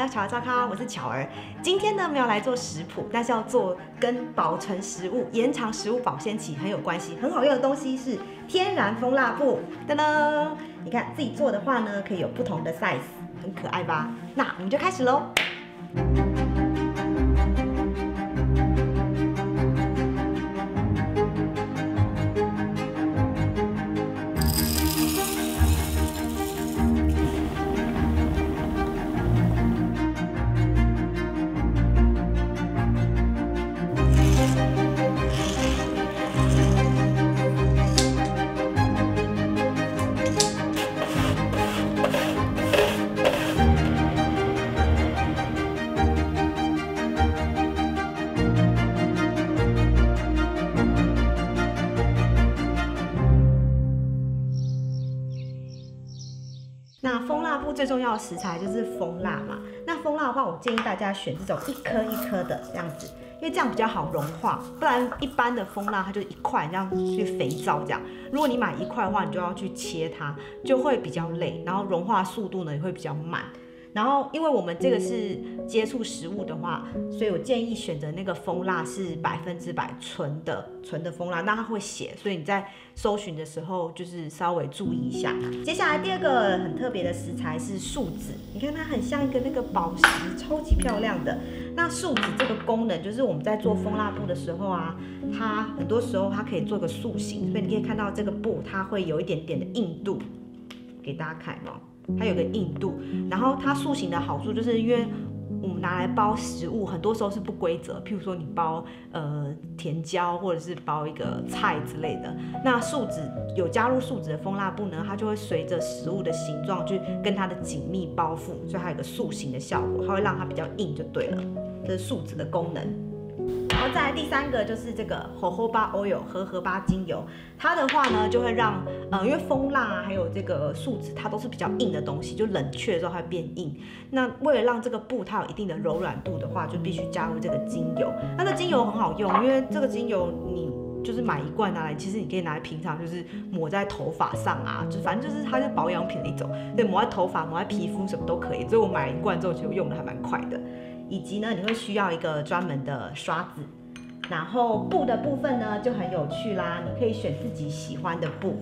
巧儿烧烤，我是巧儿。今天呢，没有来做食谱，但是要做跟保存食物、延长食物保鲜期很有关系、很好用的东西是天然蜂蜡布。噔噔，你看自己做的话呢，可以有不同的 size， 很可爱吧？那我们就开始喽。那蜂蜡布最重要的食材就是蜂蜡嘛。那蜂蜡的话，我建议大家选这种一颗一颗的这样子，因为这样比较好融化。不然一般的蜂蜡它就一块，这样去肥皂这样。如果你买一块的话，你就要去切它，就会比较累，然后融化速度呢也会比较慢。然后，因为我们这个是接触食物的话，所以我建议选择那个蜂蜡是100%纯的蜂蜡，那它会写，所以你在搜寻的时候就是稍微注意一下。接下来第二个很特别的食材是树脂，你看它很像一个那个宝石，超级漂亮的。那树脂这个功能就是我们在做蜂蜡布的时候啊，它很多时候它可以做个塑形，所以你可以看到这个布它会有一点点的硬度，给大家看哦。它有个硬度，然后它塑形的好处就是因为我们拿来包食物，很多时候是不规则，譬如说你包甜椒或者是包一个菜之类的，那树脂有加入树脂的蜂蜡布呢，它就会随着食物的形状去跟它的紧密包覆，所以它有个塑形的效果，它会让它比较硬就对了，这是树脂的功能。然后再来第三个就是这个 jojoba oil 和荷巴精油，它的话呢就会让因为蜂蜡还有这个树脂它都是比较硬的东西，就冷却的时候它会变硬。那为了让这个布它有一定的柔软度的话，就必须加入这个精油。那这精油很好用，因为这个精油你就是买一罐拿来，其实你可以拿来平常就是抹在头发上啊，就反正就是它是保养品的一种，对，抹在头发、抹在皮肤什么都可以。所以我买了一罐之后，其实用的还蛮快的。以及呢，你会需要一个专门的刷子。然后布的部分呢就很有趣啦，你可以选自己喜欢的布，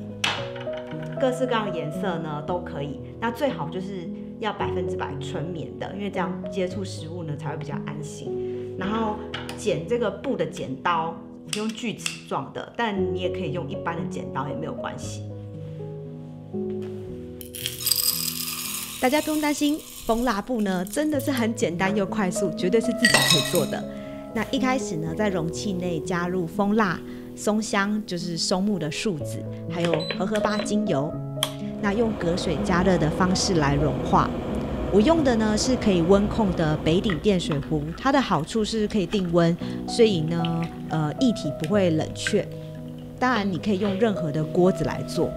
各式各样的颜色呢都可以。那最好就是要100%纯棉的，因为这样接触食物呢才会比较安心。然后剪这个布的剪刀，我用锯齿状的，但你也可以用一般的剪刀也没有关系。大家不用担心，蜂蜡布呢真的是很简单又快速，绝对是自己可以做的。那一开始呢，在容器内加入蜂蜡、松香，就是松木的树脂，还有荷巴精油。那用隔水加热的方式来融化。我用的呢是可以温控的北鼎电水壶，它的好处是可以定温，所以呢，液体不会冷却。当然，你可以用任何的锅子来做。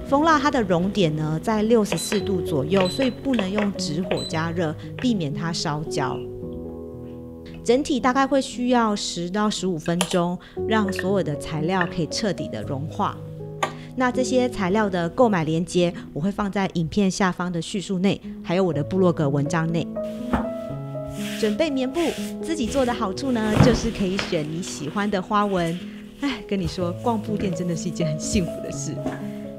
蜂蜡它的熔点呢在64度左右，所以不能用直火加热，避免它烧焦。整体大概会需要10到15分钟，让所有的材料可以彻底的融化。那这些材料的购买链接我会放在影片下方的叙述内，还有我的部落格文章内。准备棉布，自己做的好处呢，就是可以选你喜欢的花纹。哎，跟你说，逛布店真的是一件很幸福的事。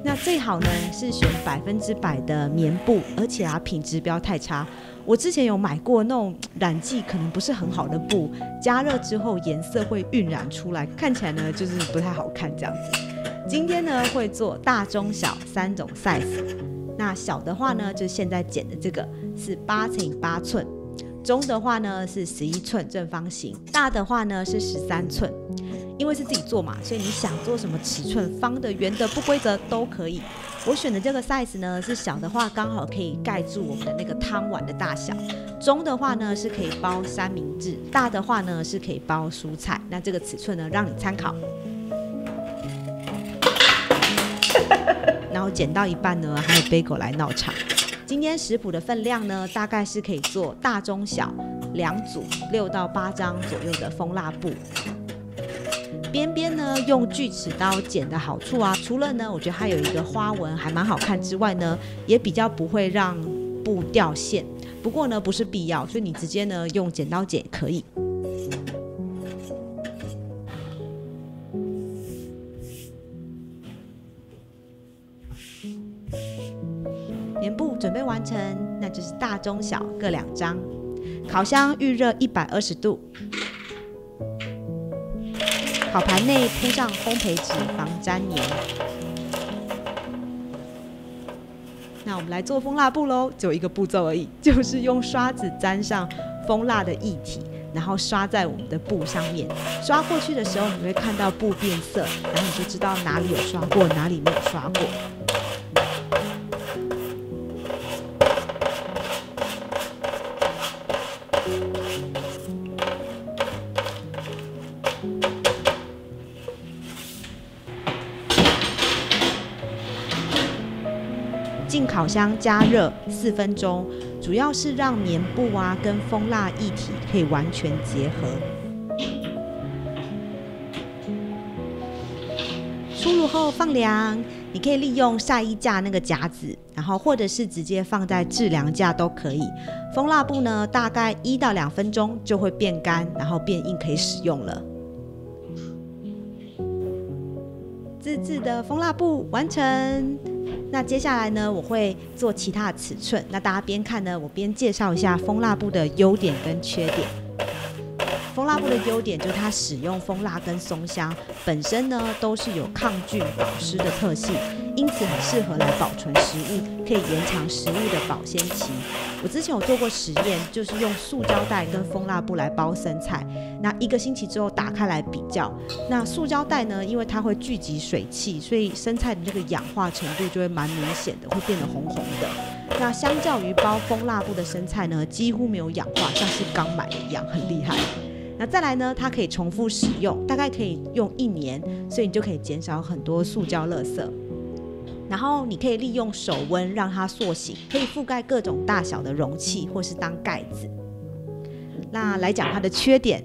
那最好呢是选100%的棉布，而且品质不要太差。我之前有买过那种染剂可能不是很好的布，加热之后颜色会晕染出来，看起来呢就是不太好看这样子。今天呢会做大、中、小3种 size。那小的话呢，就是现在剪的这个是8×8寸，中的话呢是11寸正方形，大的话呢是13寸。因为是自己做嘛，所以你想做什么尺寸，方的、圆的、不规则都可以。我选的这个 size 呢是小的话，刚好可以盖住我们的那个汤碗的大小；中的话呢是可以包三明治，大的话呢是可以包蔬菜。那这个尺寸呢让你参考。然后剪到一半呢，还有贝狗来闹场。今天食谱的分量呢，大概是可以做大、中、小2组6到8张左右的蜂蜡布。边边呢用锯齿刀剪的好处啊，除了呢我觉得它有一个花纹还蛮好看之外呢，也比较不会让布掉线。不过呢不是必要，所以你直接呢用剪刀剪也可以。棉布准备完成，那就是大中小各2张。烤箱预热120度，烤盘内铺上烘焙纸防粘黏。那我们来做蜂蜡布咯，只有一个步骤而已，就是用刷子沾上蜂蜡的液体，然后刷在我们的布上面。刷过去的时候，你会看到布变色，然后你就知道哪里有刷过，哪里没有刷过。进烤箱加热4分钟，主要是让棉布啊跟蜂蜡液体可以完全结合。出炉后放凉，你可以利用晒衣架那个夹子，然后或者是直接放在制凉架都可以。蜂蜡布呢，大概1到2分钟就会变干，然后变硬，可以使用了。自制的蜂蜡布完成。那接下来呢，我会做其他的尺寸。那大家边看呢，我边介绍一下蜂蜡布的优点跟缺点。蜂蜡布的优点就是它使用蜂蜡跟松香本身呢都是有抗菌保湿的特性，因此很适合来保存食物，可以延长食物的保鲜期。我之前有做过实验，就是用塑胶袋跟蜂蜡布来包生菜，那1个星期之后打开来比较，那塑胶袋呢，因为它会聚集水汽，所以生菜的那个氧化程度就会蛮明显的，会变得红红的。那相较于包蜂蜡布的生菜呢，几乎没有氧化，像是刚买的一样，很厉害。那再来呢，它可以重复使用，大概可以用1年，所以你就可以减少很多塑胶垃圾。然后你可以利用手温让它塑形，可以覆盖各种大小的容器或是当盖子。那来讲它的缺点，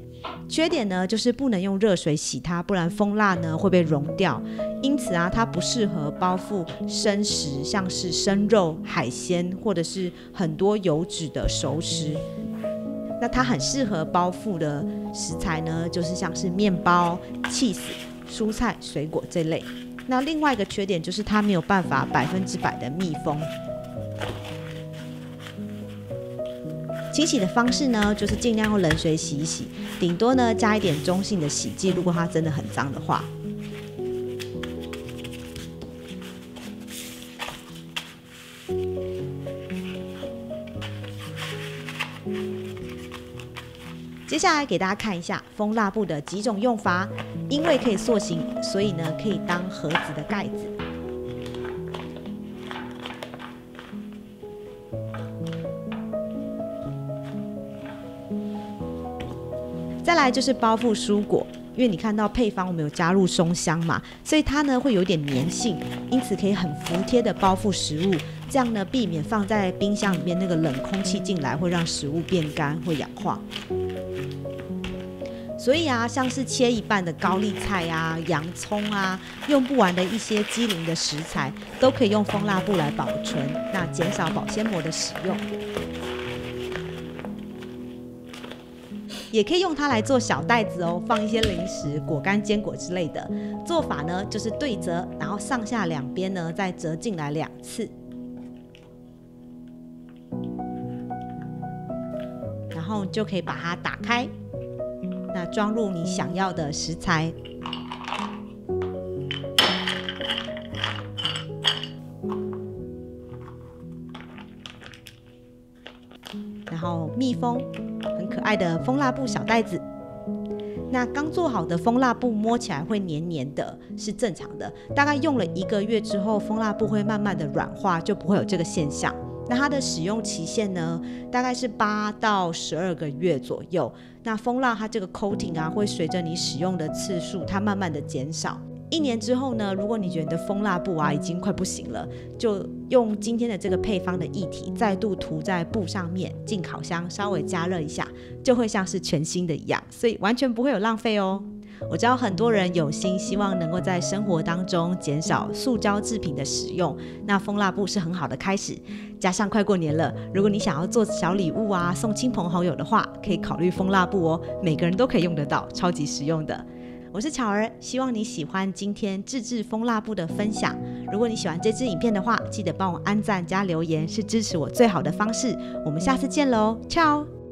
缺点呢就是不能用热水洗它，不然蜂蜡呢会被溶掉。因此啊，它不适合包覆生食，像是生肉、海鲜或者是很多油脂的熟食。那它很适合包覆的食材呢，就是像是面包、cheese、蔬菜、水果这类。那另外一个缺点就是它没有办法100%的密封。清洗的方式呢，就是尽量用冷水洗一洗，顶多呢加一点中性的洗剂，如果它真的很脏的话。接下来给大家看一下蜂蜡布的几种用法，因为可以塑形，所以呢可以当盒子的盖子。再来就是包覆蔬果，因为你看到配方我们有加入松香嘛，所以它呢会有点粘性，因此可以很服帖的包覆食物，这样呢避免放在冰箱里面那个冷空气进来会让食物变干或氧化。所以啊，像是切一半的高丽菜啊、洋葱啊，用不完的一些机灵的食材，都可以用蜂蜡布来保存，那减少保鲜膜的使用。也可以用它来做小袋子哦，放一些零食、果干、坚果之类的。做法呢就是对折，然后上下两边呢再折进来2次，然后就可以把它打开。那装入你想要的食材，然后密封，很可爱的蜂蜡布小袋子。那刚做好的蜂蜡布摸起来会黏黏的，是正常的。大概用了1个月之后，蜂蜡布会慢慢的软化，就不会有这个现象。那它的使用期限呢，大概是8到12个月左右。那蜂蜡它这个 coating 啊，会随着你使用的次数，它慢慢的减少。1年之后呢，如果你觉得你的蜂蜡布啊已经快不行了，就用今天的这个配方的液体再度涂在布上面，进烤箱稍微加热一下，就会像是全新的一样，所以完全不会有浪费哦。我知道很多人有心希望能够在生活当中减少塑胶制品的使用，那蜂蜡布是很好的开始。加上快过年了，如果你想要做小礼物啊，送亲朋好友的话，可以考虑蜂蜡布哦，每个人都可以用得到，超级实用的。我是巧儿，希望你喜欢今天自制蜂蜡布的分享。如果你喜欢这支影片的话，记得帮我按赞加留言，是支持我最好的方式。我们下次见喽，Ciao。